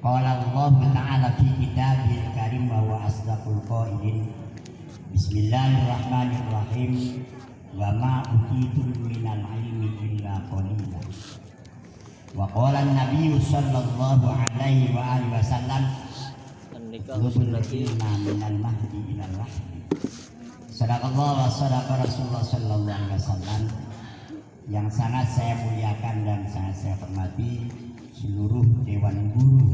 Qala Allah Ta'ala fi kitabil karim wa huwa asdaqul qailin. Bismillahirrahmanirrahim. Wa ma utitum minal ilmi illa qalila. Wa qala an-nabiy sallallahu alaihi wa alihi wasallam lubul ilma minal mahdi ilal lahdi. Sadaqallah wa sadaqa Rasulullah sallallahu alaihi wasallam. Yang sangat saya muliakan dan sangat saya hormati seluruh dewan guru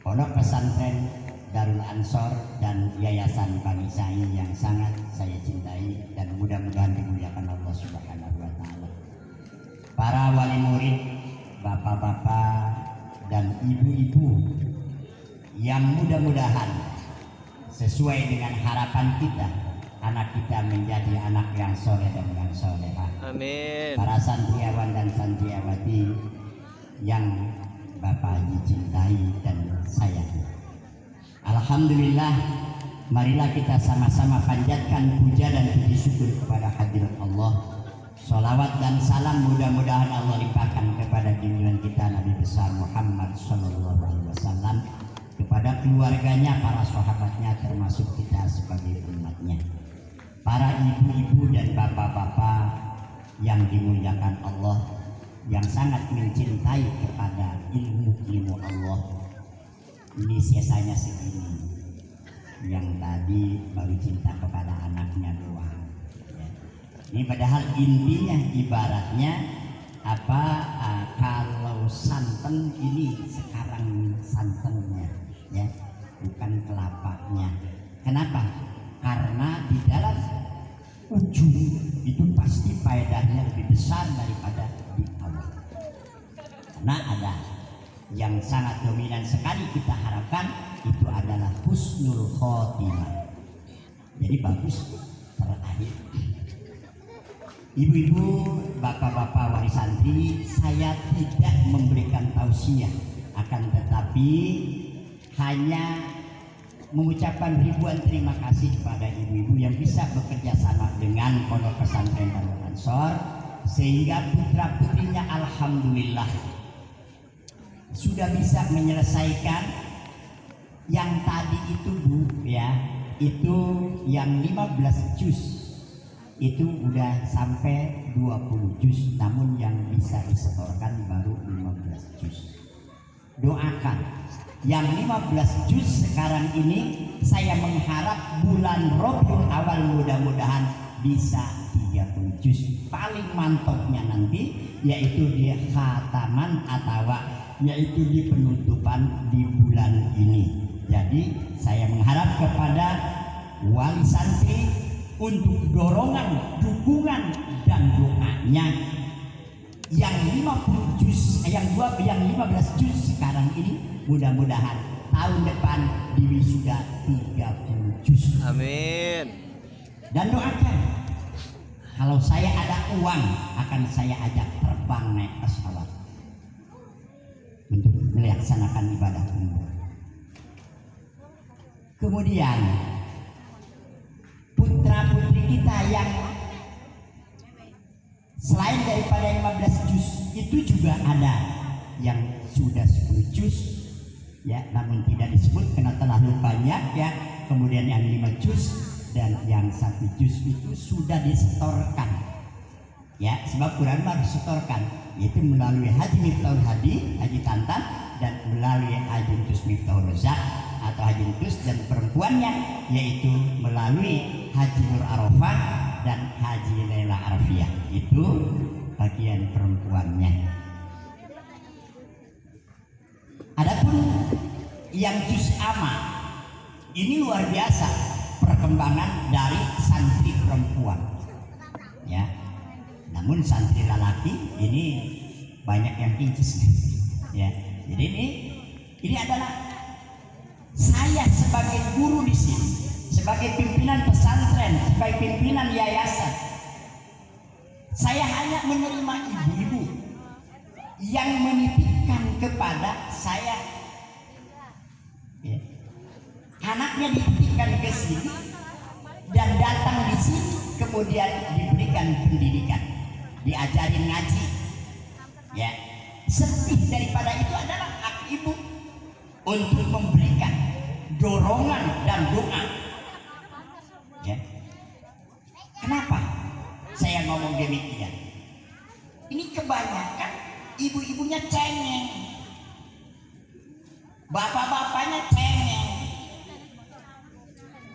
Pondok Pesantren Darul Ansor dan Yayasan Pamisai yang sangat saya cintai dan mudah-mudahan dimuliakan Allah Subhanahu wa taala. Para wali murid, bapak-bapak dan ibu-ibu yang mudah-mudahan sesuai dengan harapan kita, anak kita menjadi anak yang soleh dan yang solehah. Amin. Para santriawan dan santriawati yang Bapak cintai dan sayangi. Alhamdulillah, marilah kita sama-sama panjatkan puja dan puji syukur kepada hadirat Allah. Salawat dan salam mudah-mudahan Allah limpahkan kepada junjungan kita Nabi besar Muhammad sallallahu alaihi wasallam, kepada keluarganya, para sahabatnya, termasuk kita sebagai umatnya. Para ibu-ibu dan bapak-bapak yang dimuliakan Allah, yang sangat mencintai kepada ilmu Allah. Ini sisanya segini. Yang tadi baru cinta kepada anaknya doang. Ya. Ini padahal intinya ibaratnya apa? Kalau santan ini sekarang santannya, ya, bukan kelapanya. Kenapa? Karena di dalam ujung itu pasti faedahnya lebih besar daripada di awal. Karena ada yang sangat dominan sekali kita harapkan itu adalah husnul khotimah. Jadi bagus terakhir. Ibu-ibu, bapak-bapak wali santri, saya tidak memberikan tausiah, akan tetapi hanya mengucapkan ribuan terima kasih kepada ibu-ibu yang bisa bekerja sama dengan Pondok Pesantren Darul Ansor, sehingga putra-putrinya alhamdulillah sudah bisa menyelesaikan yang tadi itu Bu, ya, itu yang 15 juz itu udah sampai 20 juz, namun yang bisa disetorkan baru 15 juz. Doakan yang 15 juz sekarang ini, saya mengharap bulan Rabiul Awal mudah-mudahan bisa 30 juz. Paling mantapnya nanti yaitu di khataman atau yaitu di penutupan di bulan ini. Jadi saya mengharap kepada wali santri untuk dorongan, dukungan dan doanya. Yang 50 juz, yang 15 juz sekarang ini mudah-mudahan tahun depan diwisuda 30 juz. Amin. Dan doakan, kalau saya ada uang akan saya ajak terbang naik pesawat untuk melaksanakan ibadah umroh. Kemudian putra-putri kita yang selain daripada 15 juz itu juga ada yang sudah 10 juz, ya, namun tidak disebut karena terlalu banyak, ya. Kemudian yang 5 juz dan yang 1 juz itu sudah disetorkan, ya, sebab Quran harus disetorkan, yaitu melalui Haji Miftahul Hadi, Haji Tantan, dan melalui Haji Tus Miftahul Rozak atau Haji Tus, dan perempuannya yaitu melalui Haji Nur Arafah dan Haji Laila Arafiyah. Itu bagian perempuannya. Adapun yang juz amma ini luar biasa perkembangan dari santri perempuan, ya. Namun santri lelaki ini banyak yang pincis, ya. Jadi ini adalah saya sebagai guru di sini, sebagai pimpinan pesantren, sebagai pimpinan yayasan, saya hanya menerima ibu-ibu yang menitipkan kepada saya, ya, anaknya dititipkan ke sini dan datang di sini, kemudian diberikan pendidikan, diajarin ngaji, ya. Sedih daripada itu adalah hak ibu untuk memberikan dorongan dan doa. Ya. Kenapa saya ngomong demikian? Ini kebanyakan ibu-ibunya cengeng, bapak-bapaknya cengeng.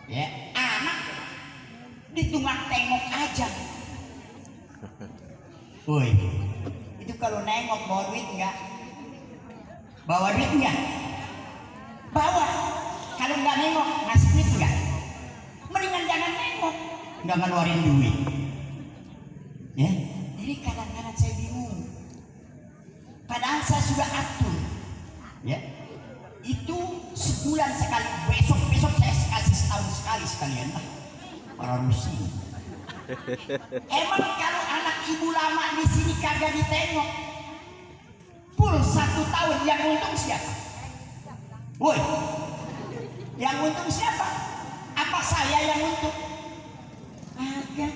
Ya, anak ditunggak tengok aja. Woi, itu kalau nengok bawa duit enggak? Bawa duit enggak? Bawa. Kalau enggak nengok ngasih duit enggak? Mendingan jangan nengok, enggak ngeluarin duit. Ya, ini kadang-kadang saya bingung. Padahal saya sudah atur. Ya, itu sebulan sekali. Besok saya kasih setahun sekali sekalian lah. Para rusi. Emang kalau anak ibu lama di sini kagak ditengok, full 1 tahun yang untung siapa? Woi, yang untung siapa? Apa saya yang untung? Agak.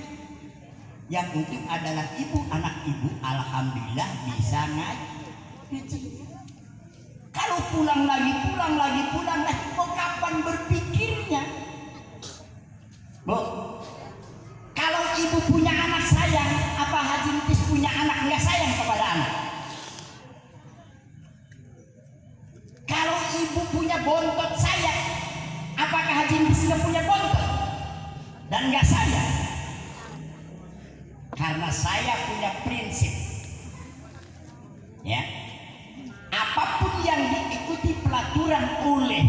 Yang untung adalah ibu, anak ibu. Alhamdulillah bisa ngaji. Kalau pulang lagi, mau kapan berpikirnya? Bu, kalau ibu punya anak sayang, apa Haji Entis punya anak nggak sayang kepada anak? Kalau ibu punya bontot sayang, apakah Haji Entis nggak punya bontot dan nggak sayang? Karena saya punya prinsip, ya, apapun yang diikuti pelaturan oleh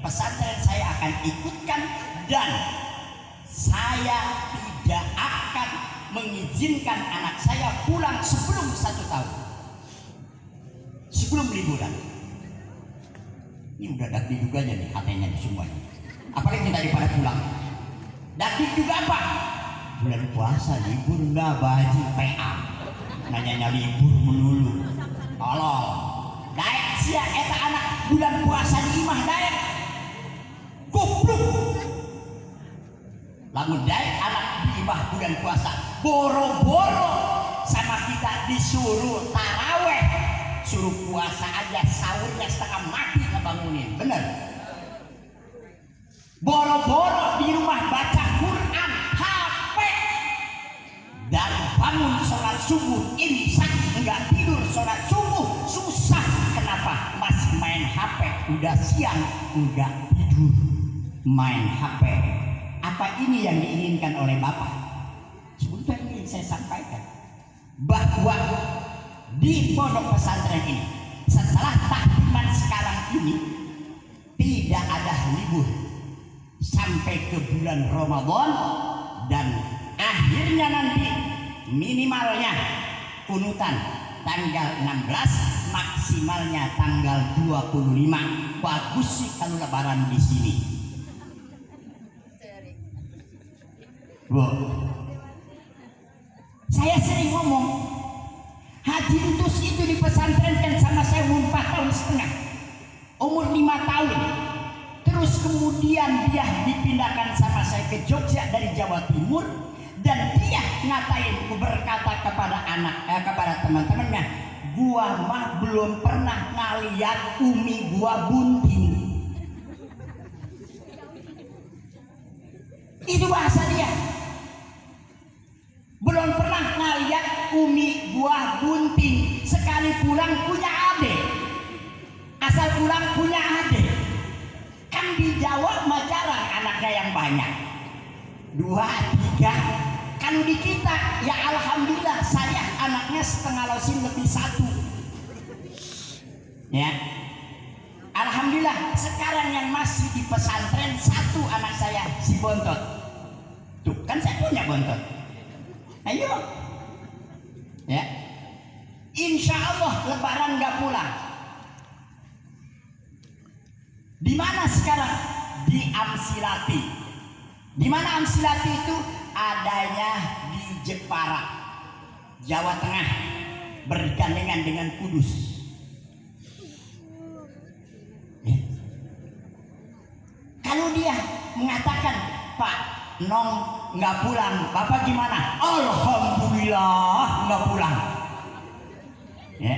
pesantren saya akan ikutkan, dan saya tidak akan mengizinkan anak saya pulang sebelum 1 tahun, sebelum liburan. Ini udah dakdik juga nih hatenya di semuanya. Apalagi minta daripada pulang. Dakdik juga apa? Bulan puasa libur nggak baju PA. Nanya libur melulu. Tolong. Daek sia eta anak bulan puasa di imah daek. Goblok. Lamun daek anak di imah bulan puasa boro-boro sama kita disuruh taraweh, suruh puasa aja sahurnya setengah mati ngebangunin, bener? Boro-boro di rumah baca Quran, HP, dan bangun sholat subuh, imsak enggak tidur sholat subuh, susah. Kenapa? Masih main HP, udah siang enggak tidur, main HP. Apa ini yang diinginkan oleh Bapak? Sebentar ini saya sampaikan bahwa di pondok pesantren ini setelah tahlilan sekarang ini tidak ada libur sampai ke bulan Ramadan, dan akhirnya nanti minimalnya kunutan tanggal 16, maksimalnya tanggal 25. Bagus sih kalau lebaran di sini. Bu, saya sering ngomong, Haji Entus itu di pesantren kan sama saya umur 4 tahun setengah, umur 5 tahun. Terus kemudian dia dipindahkan sama saya ke Jogja dari Jawa Timur, dan dia ngatain, berkata kepada teman-temannya, gua mah belum pernah ngeliat umi gua bunting. Itu bahasa dia. Belum pernah ngeliat umi gua bunting. Sekali pulang punya adik, asal pulang punya adik. Kan di Jawa mah jarang anaknya yang banyak, 2, 3. Kalau di kita ya alhamdulillah, saya anaknya setengah losin lebih 1. Ya, alhamdulillah. Sekarang yang masih di pesantren 1 anak saya, si Bontot. Tuh kan saya punya Bontot. Ayo, ya, insya Allah lebaran nggak pulang. Di mana sekarang? Di Amsilati. Di mana Amsilati itu? Adanya di Jepara, Jawa Tengah, bergandengan dengan Kudus. Ya. Kalau dia mengatakan, Pak Nong nggak pulang, Bapak gimana? Alhamdulillah nggak pulang. Ya.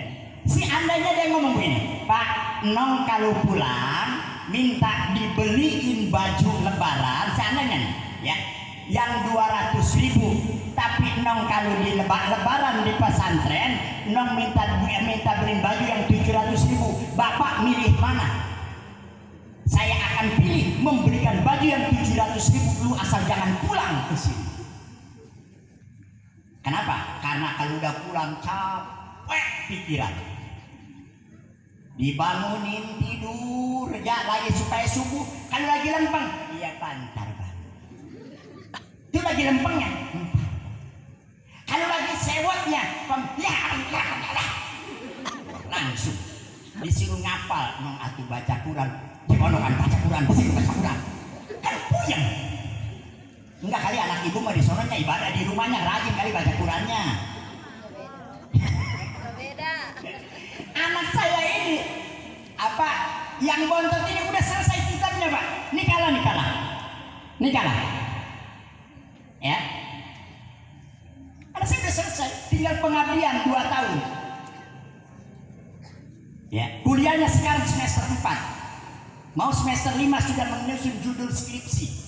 Si andainya dia ngomong begini, Pak, Nong kalau pulang minta dibeliin baju lebaran, seandainya nih, ya, yang 200.000, tapi Nong kalau di lebaran di pesantren, Nong minta beliin baju yang 700.000, Bapak milih mana? Saya akan pilih memberikan baju yang 700.000, lu asal jangan pulang ke sini. Kenapa? Karena kalau udah pulang capek pikiran, dibangunin tidur ya lagi supaya subuh. Kalau lagi lempeng, iya pantar Pak, itu lagi lempengnya. Kalau lagi sewotnya, langsung disuruh ngapal, Nong atuh baca Quran. Gimana kan baca Quran, baca Quran kan puyeng. Enggak kali anak ibu mah di sononya ibadah di rumahnya rajin kali baca Qurannya. Beda. Anak saya ini apa yang bontot ini udah selesai kitabnya Pak. Nih kalah. Ya. Anak saya udah selesai, tinggal pengabdian 2 tahun. Ya, kuliahnya sekarang semester 4. Mau semester 5 sudah menyusun judul skripsi.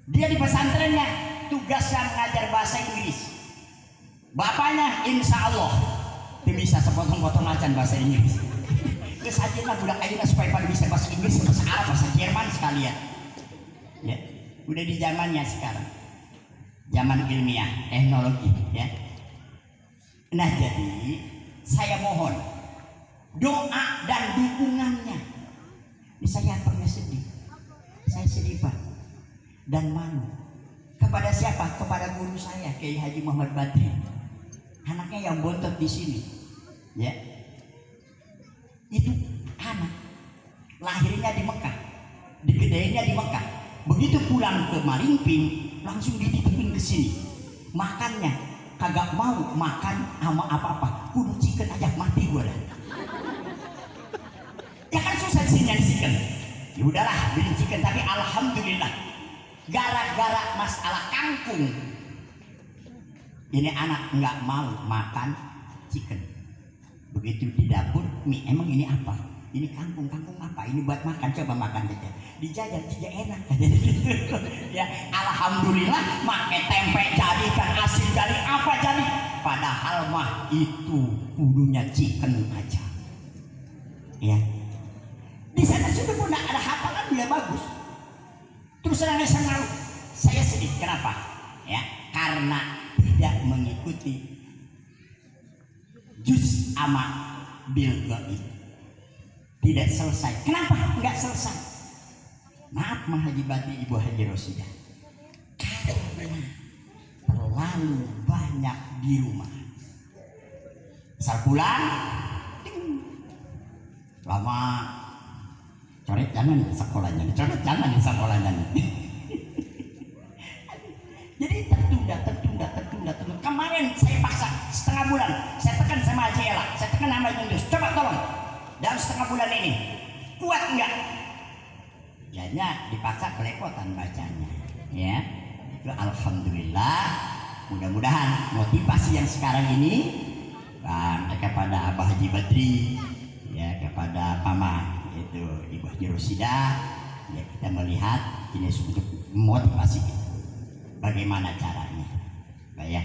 Dia di pesantrennya tugasnya mengajar bahasa Inggris. Bapaknya insya Allah bisa sepotong-potong acan bahasa Inggris. Terus aja lah budak aja supaya pada bisa bahasa Inggris, bahasa Arab, bahasa Jerman sekalian. Ya, udah di zamannya sekarang, zaman ilmiah, teknologi. Ya. Nah jadi saya mohon doa dan dukungannya. Ini saya pernah sedih. Saya sedih Pak dan malu. Kepada siapa? Kepada guru saya Kiai Haji Muhammad Badri. Anaknya yang bontot di sini. Ya. Itu anak lahirnya di Mekah, digedenya di Mekah. Begitu pulang ke Marimping langsung dititipin ke sini. Makannya kagak mau makan sama apa-apa. Kudu chicken aja mati gua dah. Ya kan susah di sini chicken. Ya udahlah beli chicken, tapi alhamdulillah gara-gara masalah kangkung ini anak nggak mau makan chicken. Begitu di dapur, mie emang ini apa? Ini kangkung apa? Ini buat makan, coba makan aja. Dijajal tidak enak jadi gitu. Ya alhamdulillah make tempe jadi, ikan asin jadi, apa jadi. Padahal mah itu kudunya chicken aja. Ya. Di sana sudah pun ada hafalan dia bagus. Terus saya sedih. Kenapa? Ya, karena tidak mengikuti juz ama bil gaib. Tidak selesai. Kenapa enggak selesai? Maaf Mah Haji Badri, Ibu Haji Rosidah. Karena terlalu banyak di rumah. Asal pulang, lama. Coret jangan di sekolahnya, Jadi tertunda. Kemarin saya paksa setengah bulan, saya tekan sama Haji Ela, saya tekan sama Yunus, coba tolong dalam setengah bulan ini kuat enggak? Yanya dipaksa belepotan bacanya, ya. Itu alhamdulillah. Mudah-mudahan motivasi yang sekarang ini kepada Abah Haji Badri, ya, kepada Mama itu Ibu Haji Rosidah, ya, kita melihat ini untuk motivasi kita. Bagaimana caranya, Pak, ya?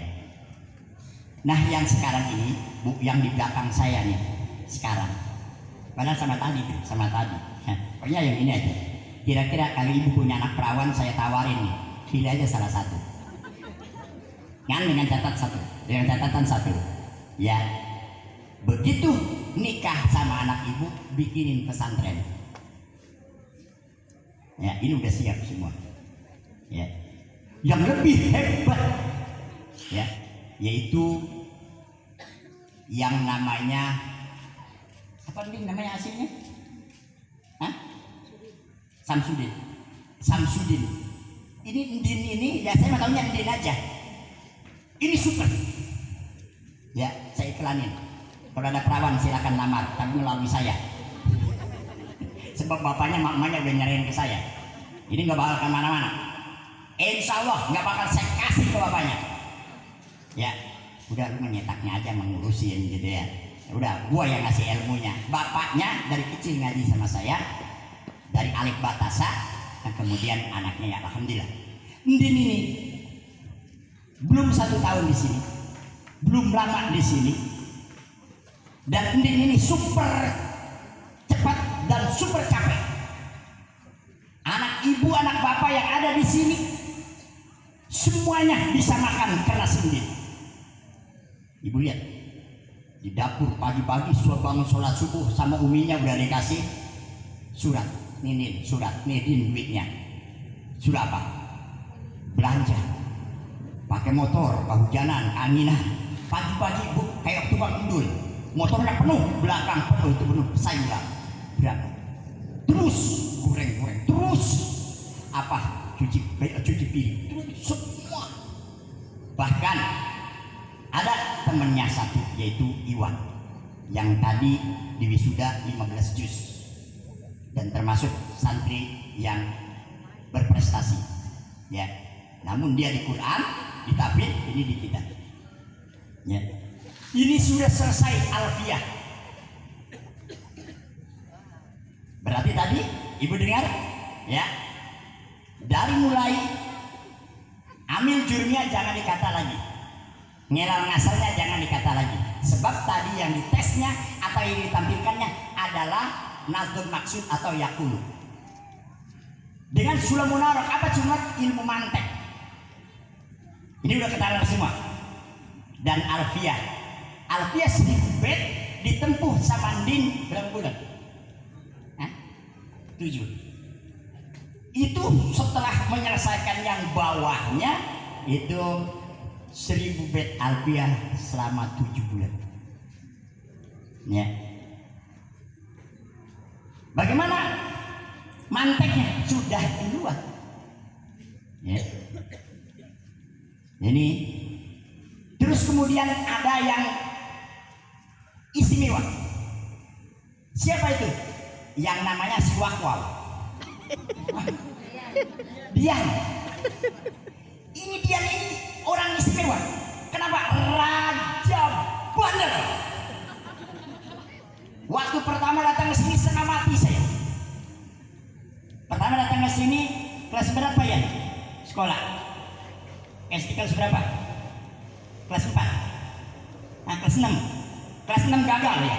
Nah yang sekarang ini, Bu, yang di belakang saya nih sekarang, padahal sama tadi, ya, pokoknya yang ini aja. Kira-kira kalau Ibu punya anak perawan, saya tawarin nih, pilih aja salah satu. Dengan catatan satu, ya. Begitu nikah sama anak Ibu, bikinin pesantren. Ya, ini udah siap semua. Ya. Yang lebih hebat, ya, yaitu yang namanya apa nih namanya aslinya? Hah? Samsudin. Ini Ndin ini, ya saya tahunya Ndin aja. Ini super. Ya, saya iklanin. Kalau ada perawan silakan lamar, tapi melalui saya. Sebab bapaknya mamanya udah nyariin ke saya. Ini nggak bakal kemana-mana. Insya Allah nggak bakal saya kasih ke bapaknya. Ya, udah lu menyetaknya aja, mengurusin gitu ya. Udah gua yang ngasih ilmunya. Bapaknya dari kecil ngaji sama saya dari alif batasa, dan kemudian anaknya ya alhamdulillah. Ndin ini belum 1 tahun di sini, belum lama di sini, dan Ndin ini super cepat dan super capek. Anak ibu, anak bapak yang ada di sini semuanya bisa makan karena Ndin. Ibu lihat di dapur pagi-pagi bangun sholat subuh sama uminya udah dikasih surat. Nih surat, nih duitnya. Sudah apa? Belanja. Pakai motor, kehujanan, anginan. Pagi-pagi ibu kayak tukang endul. Motornya penuh, belakang penuh, itu penuh sayuran. Berapa? Terus goreng-goreng, terus apa? Cuci piring, terus semua. Bahkan ada temennya satu yaitu Iwan yang tadi di wisuda 15 juz dan termasuk santri yang berprestasi ya. Namun dia di Quran, di tahfidz, ini di kita ya. Ini sudah selesai alfiyah. Berarti tadi ibu dengar ya, dari mulai amil jurumnya jangan dikata lagi, ngelal ngasarnya jangan dikata lagi, sebab tadi yang ditesnya atau yang ditampilkannya adalah nasdul maksud atau yakulu. Dengan sulamun narok, apa cuma ilmu mantek, ini udah ketahuan semua. Dan alfiyah 1000 bait ditempuh sama Ndin berapa bulan? 7. Itu setelah menyelesaikan yang bawahnya itu 1000 bait alfiyah selama 7 bulan ya. Bagaimana manteknya? Sudah keluar ya. Ini terus kemudian ada yang istimewa. Siapa itu? Yang namanya si Wakwal. Dian. Ini Dian ini orang istimewa. Kenapa? Raja bandel. Waktu pertama datang ke sini setengah mati saya. Pertama datang ke sini kelas berapa ya? Sekolah. SD kelas berapa? Kelas 4. Nah, kelas 6. Kelas 6 gagal ya.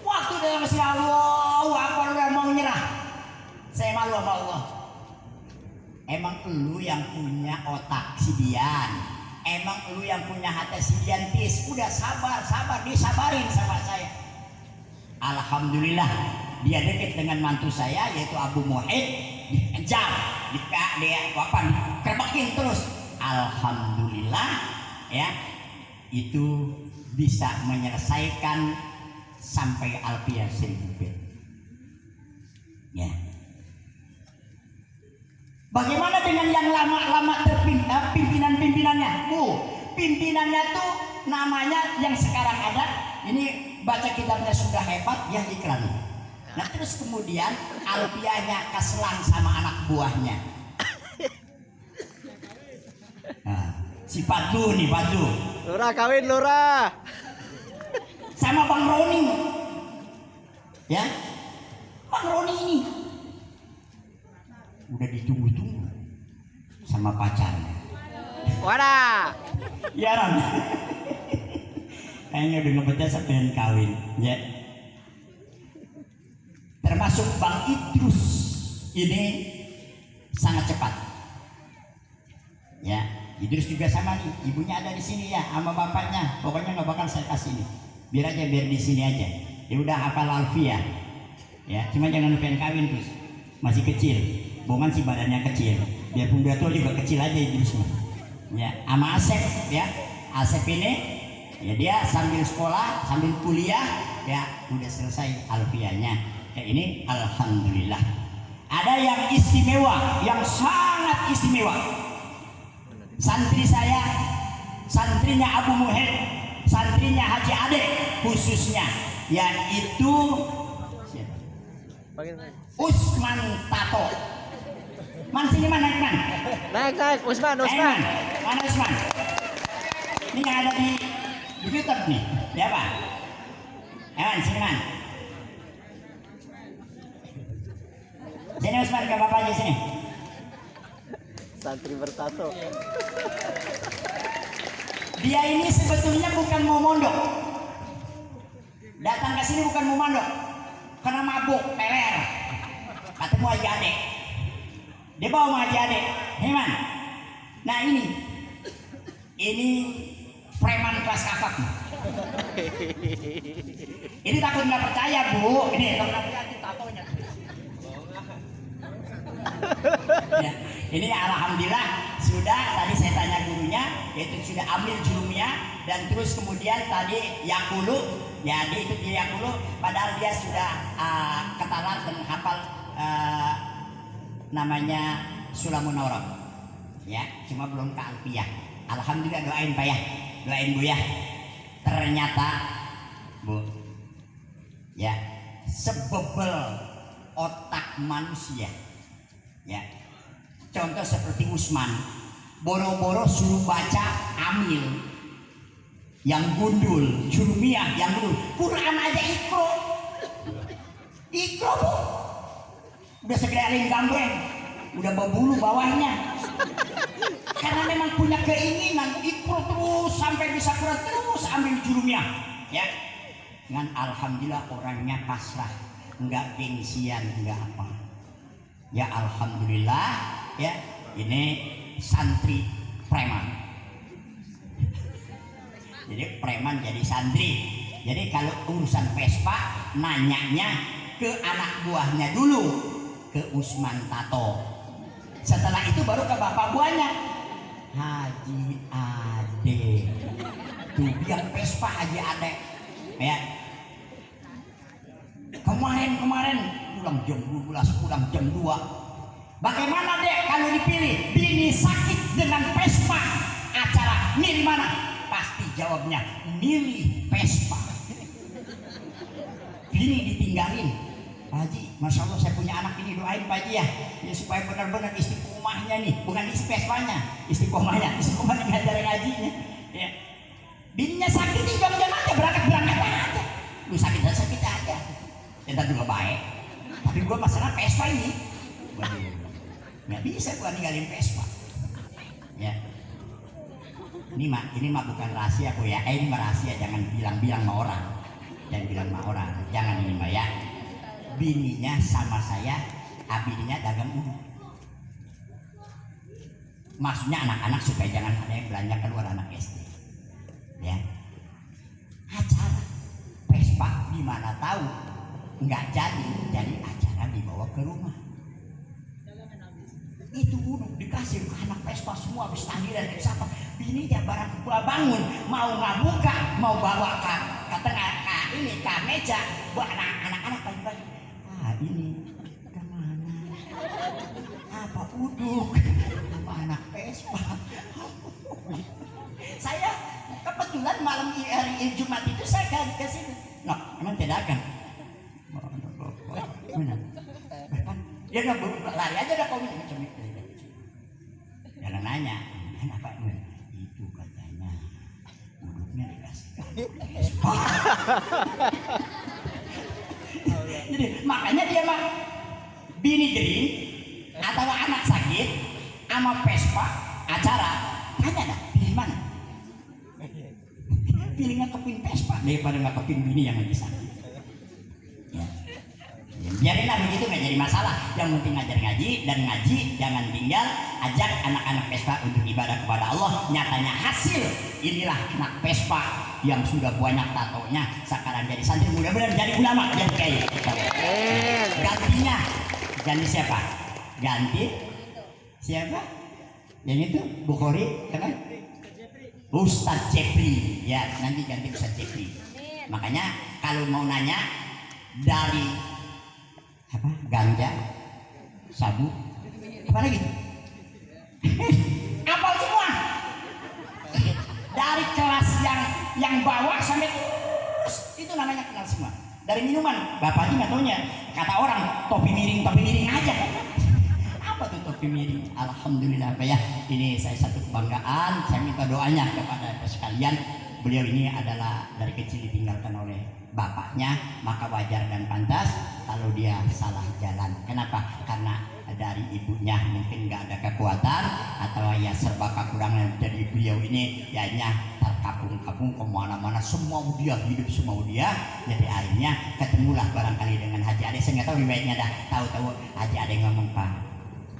Waktu dia masih Allah, apa udah mau nyerah. Saya malu sama Allah. Emang lu yang punya otak si Dian, emang lu yang punya hati si Dian, tis. Udah sabar, disabarin sama saya. Alhamdulillah dia dekat dengan mantu saya yaitu Abu Muhid, dikejar, dikerbakin terus. Alhamdulillah ya, itu bisa menyelesaikan sampai alfiyah 1000 bait ya. Bagaimana dengan yang lama-lama pimpinan-pimpinannya? Pimpinannya tuh namanya yang sekarang ada, ini baca kitabnya sudah hebat ya, iklan. Nah terus kemudian alfiyahnya keselang sama anak buahnya. Nah, si Padu nih, Padu. Lura kawin Lura. Sama Bang Roni. Ya. Bang Roni ini udah ditunggu-tunggu sama pacarnya. Wadah. Ya Ron. Kayaknya udah ngebetnya sampai kawin ya. Termasuk Bang Idrus ini sangat cepat. Ya, Idrus juga sama nih, ibunya ada di sini ya, sama bapaknya. Pokoknya nggak bakal saya kasih nih. Biar di sini aja. Ya udah hafal alfiyah. Ya, cuma jangan lupain kawin terus. Masih kecil. Bongan sih badannya kecil. Biarpun udah tua juga kecil aja Idrus mah. Ya, sama Asep ya. Asep ini ya dia sambil sekolah, sambil kuliah ya udah selesai alfiyahnya. Ya ini alhamdulillah. Ada yang istimewa, yang sangat istimewa. Santri saya, santrinya Abu Muhid, santrinya Haji Ade khususnya, yaitu Usman Tato. Man sini man, naik man. Naik Usman. Mana Usman? Ini yang ada di YouTube nih. Ya Pak. Ewan, sini man. Sini Usman ke Bapak aja sini. Santri bertato. Dia ini sebetulnya bukan mau mondok. Datang ke sini bukan mau mondok. Karena mabuk, peler. Ketemu aja adek. Dia bawa sama aja adek. Heman. Nah ini preman kelas kakap. Ini takut nggak percaya Bu. Ini takut tatonya. Ya, ini alhamdulillah sudah tadi saya tanya gurunya yaitu sudah ambil jurumnya dan terus kemudian tadi Yakulu jadi itu dia Yakulu padahal dia sudah ketalat dan hafal namanya Sulamun Aurat ya cuma belum ke Alfiyah. Alhamdulillah doain Pak ya, doain Bu ya. Ternyata Bu ya sebebel otak manusia ya contoh seperti Usman boro-boro suruh baca Amil yang gundul, Jurumiyah yang gundul, Quran aja ikro Bu udah segede aling gambreng udah berbulu bawahnya karena memang punya keinginan ikro terus sampai bisa Quran terus ambil Jurumiyah ya dengan alhamdulillah orangnya pasrah enggak gengsian enggak apa ya alhamdulillah ya ini santri preman jadi preman jadi santri jadi kalau urusan Vespa nanyanya ke anak buahnya dulu ke Usman Tato setelah itu baru ke bapak buahnya Haji Ade tuh biar Vespa Haji Ade ya kemarin pulang jam 12 pulang jam 2 bagaimana dek kalau dipilih bini sakit dengan Vespa acara milih mana pasti jawabnya milih Vespa bini ditinggalin Pak Haji Masya Allah saya punya anak ini doain Pak Haji ya supaya benar-benar istiqomahnya nih bukan Vespanya istiqomahnya ngajarin ngajinya ya bininya sakit nih jam-jam aja berangkat aja lu sakit aja kita juga baik tapi gue masalah Vespa ini nggak bisa gue ninggalin Vespa ya ini mah bukan rahasia Bu ya ini mah rahasia jangan bilang sama orang jangan ini mah ya bininya sama saya bininya dagang uduk maksudnya anak-anak supaya jangan ada yang belanja keluar anak SD ya acara Vespa gimana tahu nggak jadi acara dibawa ke rumah itu uduk dikasih ke anak Vespa semua habis tahlilan dari siapa bininya barang bangun mau ngabuka mau bawa ke tengah ini ke meja buat anak-anak pagi-pagi ini kemana apa uduk anak Vespa saya kebetulan malam hari Jumat itu saya ke sini emang tidak akan mana? Dia nggak lari aja dah kau ini jangan nanya apa itu katanya uduknya dikasih jadi makanya dia mah bini gering atau anak sakit sama Vespa acara tanya dah pilih mana pilih ngakepin Vespa daripada ngakepin bini yang lagi sakit biarinlah begitu nggak jadi masalah yang penting ngajar ngaji dan ngaji jangan tinggal ajak anak-anak Vespa untuk ibadah kepada Allah nyatanya hasil inilah anak Vespa yang sudah banyak tatonya sekarang jadi santri mudah-mudahan jadi ulama jadi kiai gantinya ganti siapa ganti siapa yang itu Bukhari kan Ustadz Jepri ya nanti ganti Ustadz Jepri makanya kalau mau nanya dari apa ganja sabu apa lagi apa semua dari kelas yang bawah sampai terus itu namanya kenal semua dari minuman bapak ini nggak taunya kata orang topi miring aja apa tuh kemiri. Alhamdulillah Pak ya. Ini saya satu kebanggaan. Saya minta doanya kepada Bapak sekalian. Beliau ini adalah dari kecil ditinggalkan oleh bapaknya, maka wajar dan pantas kalau dia salah jalan. Kenapa? Karena dari ibunya mungkin nggak ada kekuatan atau ya serba kekurangan. Jadi beliau ini ya terkapung-kapung kemana-mana, semua dia hidup semua dia. Jadi akhirnya ketemulah barangkali dengan Haji Ade. Saya nggak tahu riwayatnya dah. Tahu-tahu Haji Ade ngomong, Pak,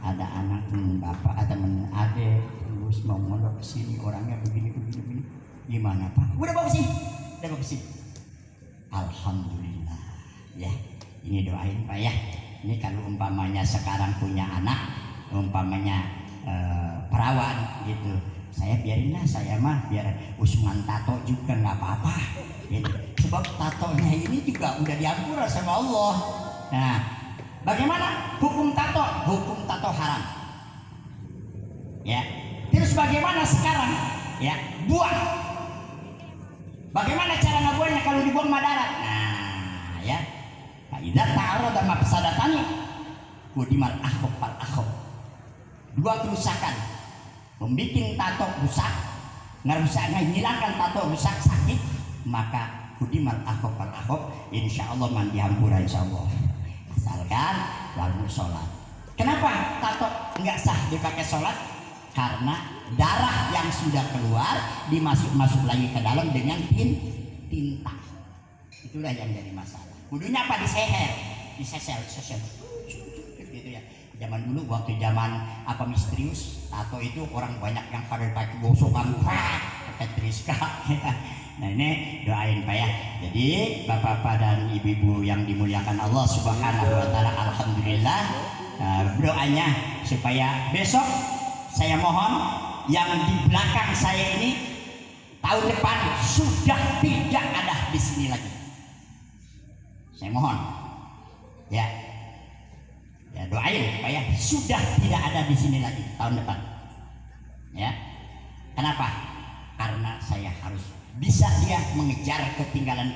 ada anak bapak atau teman Ade terus mau mondok ke sini, orangnya begini. Gimana Pak? Udah bawa sini. Alhamdulillah ya. Ini doain Pak ya. Ini kalau umpamanya sekarang punya anak, umpamanya perawan gitu, saya biarin lah, saya mah biar usungan tato juga nggak apa-apa gitu. Sebab tatonya ini juga udah diampura sama Allah. Nah, bagaimana hukum tato? Hukum tato haram ya. Terus bagaimana sekarang ya? Buang. Bagaimana cara ngebuangnya? Kalau dibuang madarat. Nah ya, idza ta'arada mafsadatani kudimal akhaf fal akhaf. Dua kerusakan, membikin tato rusak, menghilangkan tato rusak sakit, maka kudimal akhaf fal akhaf, insyaallah man diampura insyaallah. Asalkan lalu sholat. Kenapa tato enggak sah dipakai sholat? Karena darah yang sudah keluar dimasuk lagi ke dalam dengan tinta. Itulah yang jadi masalah. Kudunya apa? Disesel gitu ya. Zaman dulu waktu zaman apa misterius tato itu orang banyak yang pada pakai gosokan pakai triska. Nah ini doain Pak ya. Jadi bapak-bapak dan ibu-ibu yang dimuliakan Allah Subhanahu wa taala, alhamdulillah doanya supaya besok saya mohon yang di belakang saya ini tahun depan sudah tidak ada di sini lagi. Saya mohon ya doain Pak ya, sudah tidak ada di sini lagi tahun depan ya. Kenapa? Karena saya harus bisa dia mengejar ketinggalan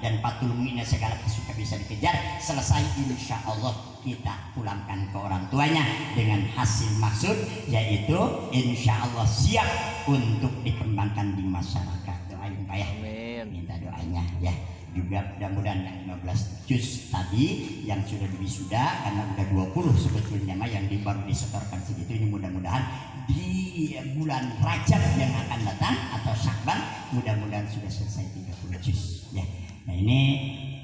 dan patul mu'minnya segala suka bisa dikejar. Selesai insya Allah kita pulangkan ke orang tuanya dengan hasil maksud, yaitu insya Allah siap untuk dikembangkan di masyarakat. Doain Pak ya. Amin. Minta doanya ya. Juga mudah-mudahan yang 15 juz tadi yang sudah diwisuda, karena udah 20 sebetulnya mah yang baru disetorkan segitu, ini mudah-mudahan di bulan Rajab yang akan datang atau Syakban mudah-mudahan sudah selesai 30 juz ya. Nah ini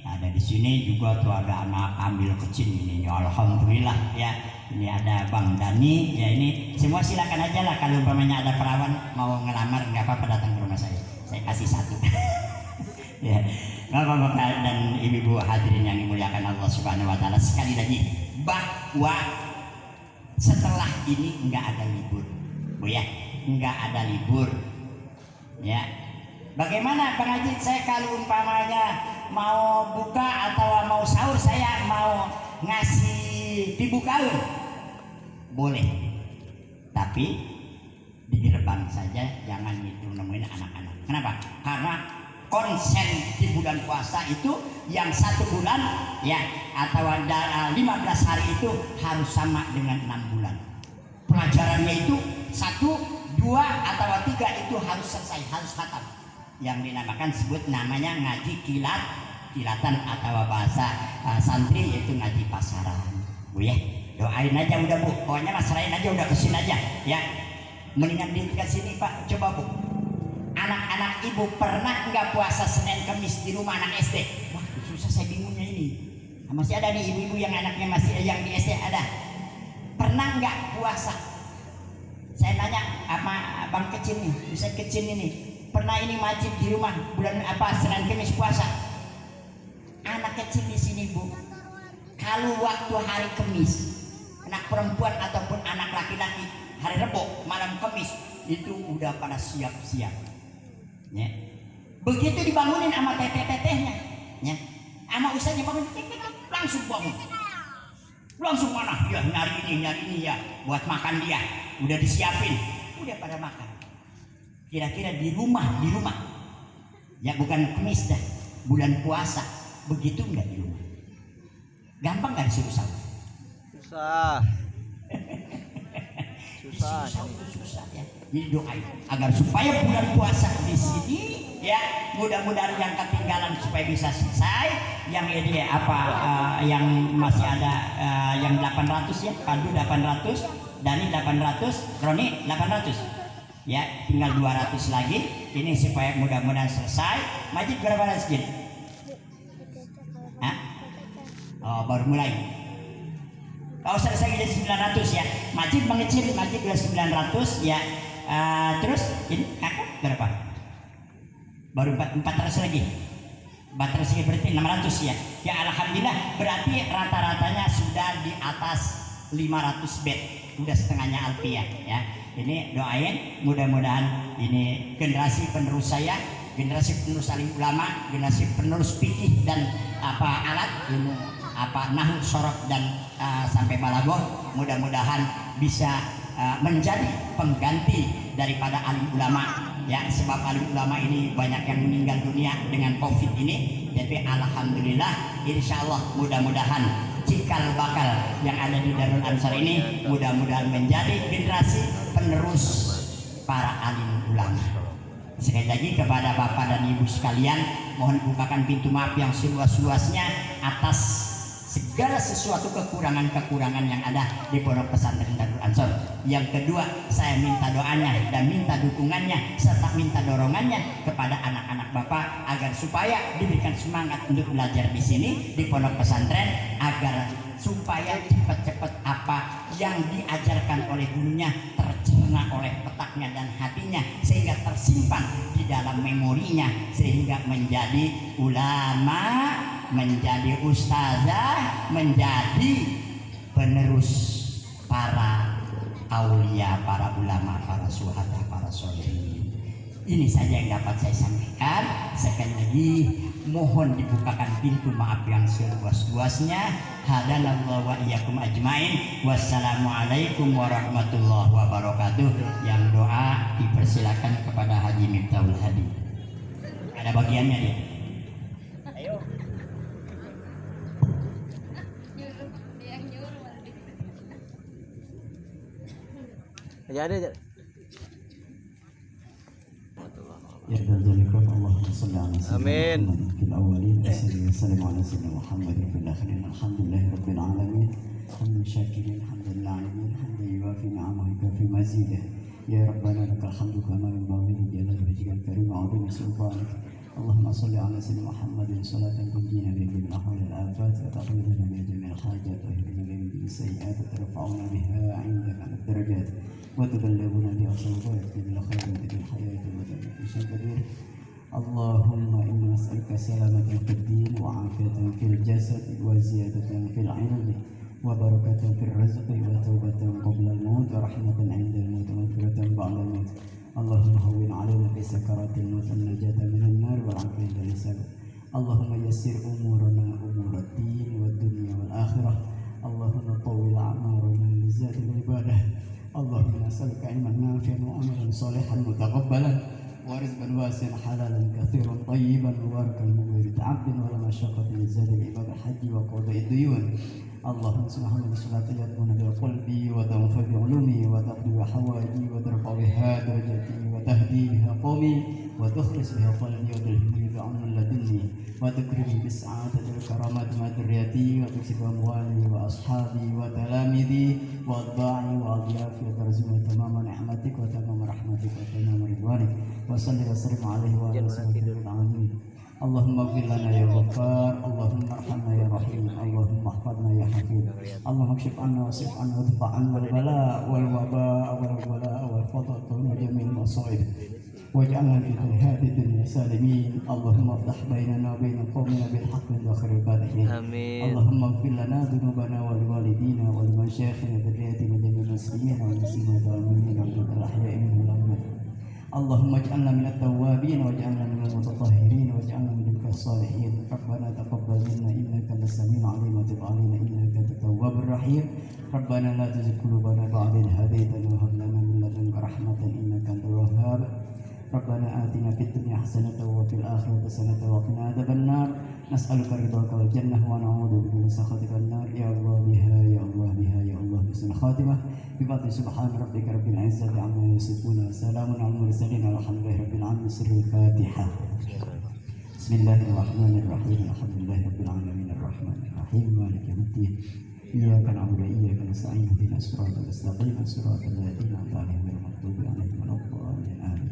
ada di sini juga tuh ada anak ambil kecil ini, alhamdulillah ya. Ini ada Bang Dani ya. Ini semua silakan aja lah, kalau umpamanya ada perawan mau ngelamar nggak apa-apa datang ke rumah saya kasih satu. Ya, bapak-bapak dan ibu-ibu hadirin yang dimuliakan Allah Subhanahu wa taala, sekali lagi bahwa setelah ini enggak ada libur. Bu ya, enggak ada libur. Ya. Bagaimana Bang Haji, saya kalau umpamanya mau buka atau mau sahur, saya mau ngasih dibukain. Boleh. Tapi di gerbang saja, jangan itu nemuin anak-anak. Kenapa? Karena konsen di bulan puasa itu yang 1 bulan ya atau 15 hari itu harus sama dengan 6 bulan. Pelajarannya itu 1, 2 atau 3 itu harus selesai, harus khatam. Yang dinamakan namanya ngaji kilatan atau bahasa santri yaitu ngaji pasaran. Bu ya, doain aja udah Bu. Pokoknya masalahin aja udah kesini aja ya. Mendingan di sini Pak, coba Bu. Anak-anak ibu pernah nggak puasa Senin Kamis di rumah anak SD? Wah susah, saya bingungnya ini. Masih ada nih ibu-ibu yang anaknya masih yang di SD ada. Pernah nggak puasa? Saya nanya sama abang kecil nih, bisa kecil ini. Pernah ini wajib di rumah bulan apa Senin Kamis puasa? Anak kecil di sini Bu. Kalau waktu hari Kamis, anak perempuan ataupun anak laki-laki hari Rebo malam Kamis itu udah pada siap-siap. Ya. Begitu dibangunin sama teteh-tetehnya, ya, sama ustaznya bangun, langsung bangun, langsung mana? Ya nyari ini ya, buat makan dia, udah disiapin, udah pada makan. Kira-kira di rumah, ya bukan Kamis dah, bulan puasa, begitu nggak di rumah? Gampang nggak disuruh sahur? Susah. Susah. Susah ya. Jadi doain agar supaya bulan puasa di sini ya mudah-mudahan yang ketinggalan supaya bisa selesai, yang ini yang masih ada yang 800 ya, Pandu 800, Dani 800, Roni 800 ya, tinggal 200 lagi ini supaya mudah-mudahan selesai. Majid berapa masjid? Hah? Oh, baru mulai. Kalau selesai jadi 900 ya, Majid mengecil, Majid udah 900 ya. Terus ini kakak berapa? Baru 400 lagi. 400 lagi berarti 600 ya. Ya alhamdulillah berarti rata-ratanya sudah di atas 500 bed, udah setengahnya alfiah ya. Ini doain mudah-mudahan ini generasi penerus saya, generasi penerus alim ulama, generasi penerus fikih dan alat ilmu nahwu sorok dan sampai balaghah, mudah-mudahan bisa menjadi pengganti daripada alim ulama ya, sebab alim ulama ini banyak yang meninggal dunia dengan covid ini. Jadi alhamdulillah insyaallah mudah-mudahan cikal bakal yang ada di Darul Ansar ini mudah-mudahan menjadi generasi penerus para alim ulama. Sekali lagi kepada bapak dan ibu sekalian, mohon bukakan pintu maaf yang seluas-luasnya atas segala sesuatu kekurangan-kekurangan yang ada di Pondok Pesantren Darul Ansor. Yang kedua, saya minta doanya dan minta dukungannya serta minta dorongannya kepada anak-anak Bapak agar supaya diberikan semangat untuk belajar di sini di Pondok Pesantren, agar supaya cepat-cepat apa yang diajarkan oleh gurunya tercerna oleh otaknya dan hatinya sehingga tersimpan di dalam memorinya, sehingga menjadi ulama, menjadi ustazah, menjadi penerus para aulia, para ulama, para syuhada, para sholihin. Ini saja yang dapat saya sampaikan. Sekali lagi mohon dibukakan pintu maaf yang seluas-luasnya. Hadanallahu wa iyyakum ajmain. Wassalamualaikum warahmatullahi wabarakatuh. Yang doa dipersilakan kepada Haji Miftahul Hadi. Ada bagiannya dia. Ayo. Jadi Ya dzalikum Allahumma shalli ala sayyidina Amin. Muhammad fil awwalin wa sallim ala sayyidina Muhammad fil akhirin. Alhamdulillahi rabbil alamin. Hamdan syakirin hamdan na'imin hamdan yuwafi ni'amahu wa yukafi mazidah. Ya rabbana lakal hamdu kama yanbaghi li jalali wajhikal karim wa 'azimi sultanik. Allahumma shalli ala sayyidina Muhammadin salatan tunjina biha min ahwali al-afat wa taqdiruna biha jami'al hajat wa tuhdina biha sayyi'at wa tarfa'una biha 'indaka ad-darajat wa tuballighuna biha al-khairat fil hayati wa fil qadir. Allahumma inna nas'aluka salamatan fid din wa 'afiyatan fil jasad wa ziyadatan fil 'ilmi wa barakatan fil rizqi wa taubatan qabla al-maut wa rahmatan 'inda al-maut wa maghfiratan ba'da al-maut. Allahumma hawwin 'alaina fi sakaratil maut wan najata minan nar wal 'afiyata lisab. Allahumma yassir umurana umurad din wad dunya wal akhirah. Allahumma tawwil a'marana li zatil ibadah. Allahumma nas'aluka ilman nafi'an wa amalan salihan mutaqabbalan wa rizqan wasi'an halalan katsiran tayyiban wa barakan min ghairi ta'abbin wa la masyaqqatin li zatil ibadah haji wa qada'i duyun. Allahumma subhanahu wa ta'ala yadmuna bi qalbi wa tanfa bi ulumi wa taqdi bi hawaiji wa tarfa biha darajati wa tahdi biha qawmi wa tukhlis biha qalbi wa tulhini bi amrin ladunni wa tukrim bi sa'adati wal karamati ma durriyati wa tuksib amwali wa ashabi wa talamidi wa adba'i wa adyafi wa tarzumu tamama ni'matik wa tamama rahmatik wa tamama ridwanik wa salli wa sallim alaihi wa ala sayyidil alamin. Allahumma ighfir lana ya Ghaffar, Allahumma arhamna ya Rahim, Allahumma ihfadna ya Hafiz, Allahumma kshif anna wasif anna wadfa anna al-bala wal waba wal wala wal fatat wa jamil masaib waj'alna fi hadi dunya salimin. Allahumma iftah bainana wa bain qawmina bil haqqi wa khairil fatihin. Amin. Allahumma ighfir lana dhunubana wa liwalidina wa limasyayikhina wa dhurriyyatina jami'al muslimin wal muslimat wal mu'minina wal ahya'i minhum wal amwat. Allahumma ij'alna minat tawwabin waj'alna minal mutatahhirin waj'alna minal salihin. Rabbana taqabbal minna innaka antas samiul alim wa tub 'alaina innaka antat tawwabur rahim. Rabbana la tuzigh qulubana ba'da idh hadaytana wa hab lana min ladunka rahmatan innaka antal wahhab. ربنا آتنا في الدنيا حسنة وفي الآخرة حسنة وقنا عذاب النار نسألك رضاك والجنة ونعوذ بك من سخطك النار يا الله بها يا الله بها يا الله بحسن خاتمة بفضل سبحان ربك رب العزة عما يصفون وسلام على المرسلين والحمد لله رب العالمين سر الفاتحة بسم الله الرحمن الرحيم الحمد لله رب العالمين الرحمن الرحيم مالك يوم الدين إياك نعبد وإياك نستعين اهدنا الصراط المستقيم صراط الذين أنعمت عليهم غير المغضوب عليهم ولا الضالين آمين.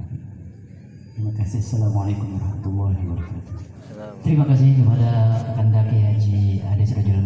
Terima kasih. Assalamualaikum warahmatullahi wabarakatuh. Salam. Terima kasih kepada rekan Daki Haji Ades Rajul